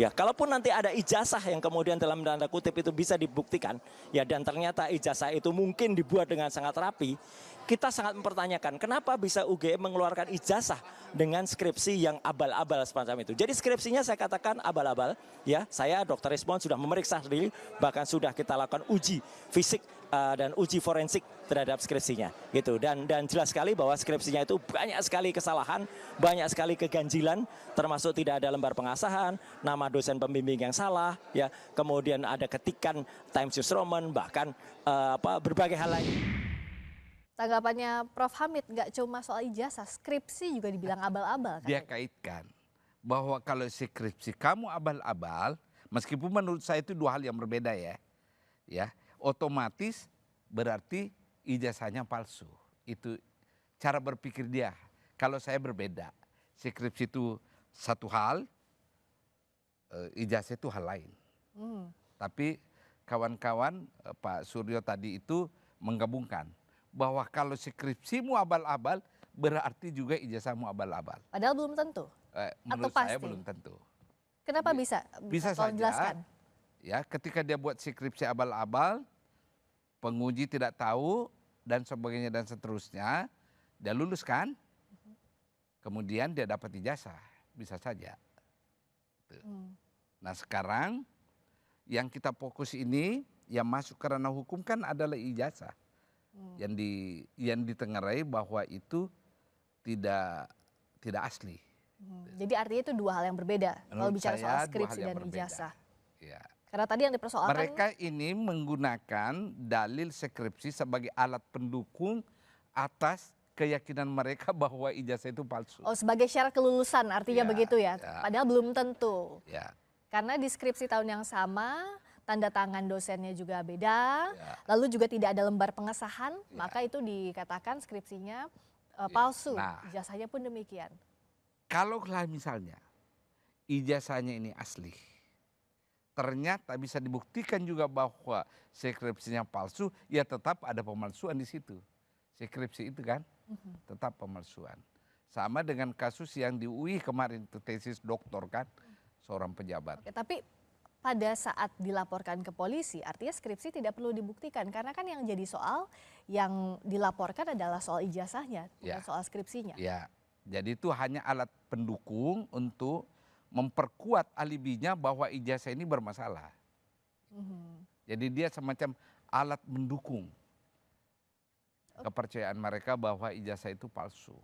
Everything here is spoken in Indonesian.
Ya, kalaupun nanti ada ijazah yang kemudian dalam tanda kutip itu bisa dibuktikan, ya dan ternyata ijazah itu mungkin dibuat dengan sangat rapi, kita sangat mempertanyakan kenapa bisa UGM mengeluarkan ijazah dengan skripsi yang abal-abal semacam itu. Jadi skripsinya saya katakan abal-abal, ya. Saya Dr. Rismon sudah memeriksa sendiri, bahkan sudah kita lakukan uji fisik dan uji forensik terhadap skripsinya, gitu. Dan jelas sekali bahwa skripsinya itu banyak sekali kesalahan, banyak sekali keganjilan, termasuk tidak ada lembar pengasahan, nama dosen pembimbing yang salah, ya. Kemudian ada ketikan Times New Roman, bahkan berbagai hal lain. Tanggapannya Prof. Hamid nggak cuma soal ijazah, skripsi juga dibilang abal-abal kan? Dia kaitkan bahwa kalau skripsi kamu abal-abal, meskipun menurut saya itu dua hal yang berbeda ya, otomatis berarti ijazahnya palsu. Itu cara berpikir dia. Kalau saya berbeda, skripsi itu satu hal, ijazah itu hal lain. Tapi kawan-kawan Pak Suryo tadi itu menggabungkan bahwa kalau skripsimu abal-abal berarti juga ijazahmu abal-abal. Padahal belum tentu. Menurut saya belum tentu. Kenapa bisa? Bisa saja. Jelaskan. Ya, ketika dia buat skripsi abal-abal, penguji tidak tahu dan sebagainya dan seterusnya, dia lulus kan? Kemudian dia dapat ijazah, bisa saja. Nah sekarang yang kita fokus ini yang masuk ke ranah hukum kan adalah ijazah. Yang ditengarai bahwa itu tidak asli. Jadi artinya itu dua hal yang berbeda kalau bicara soal skripsi dan ijazah. Ya. Karena tadi yang dipersoalkan mereka ini menggunakan dalil skripsi sebagai alat pendukung atas keyakinan mereka bahwa ijazah itu palsu. Oh, sebagai syarat kelulusan artinya begitu ya. Padahal belum tentu. Ya. Karena di skripsi tahun yang sama tanda tangan dosennya juga beda, lalu juga tidak ada lembar pengesahan, maka itu dikatakan skripsinya palsu. Nah, ijazahnya pun demikian. Kalaulah misalnya ijazahnya ini asli, ternyata bisa dibuktikan juga bahwa skripsinya palsu, ya tetap ada pemalsuan di situ. Skripsi itu kan tetap pemalsuan. Sama dengan kasus yang di UI kemarin, itu tesis doktor kan, seorang pejabat. Oke, tapi pada saat dilaporkan ke polisi, artinya skripsi tidak perlu dibuktikan. Karena kan yang jadi soal, yang dilaporkan adalah soal ijazahnya, bukan soal skripsinya. Ya, jadi itu hanya alat pendukung untuk memperkuat alibinya bahwa ijazah ini bermasalah. Jadi dia semacam alat mendukung kepercayaan mereka bahwa ijazah itu palsu.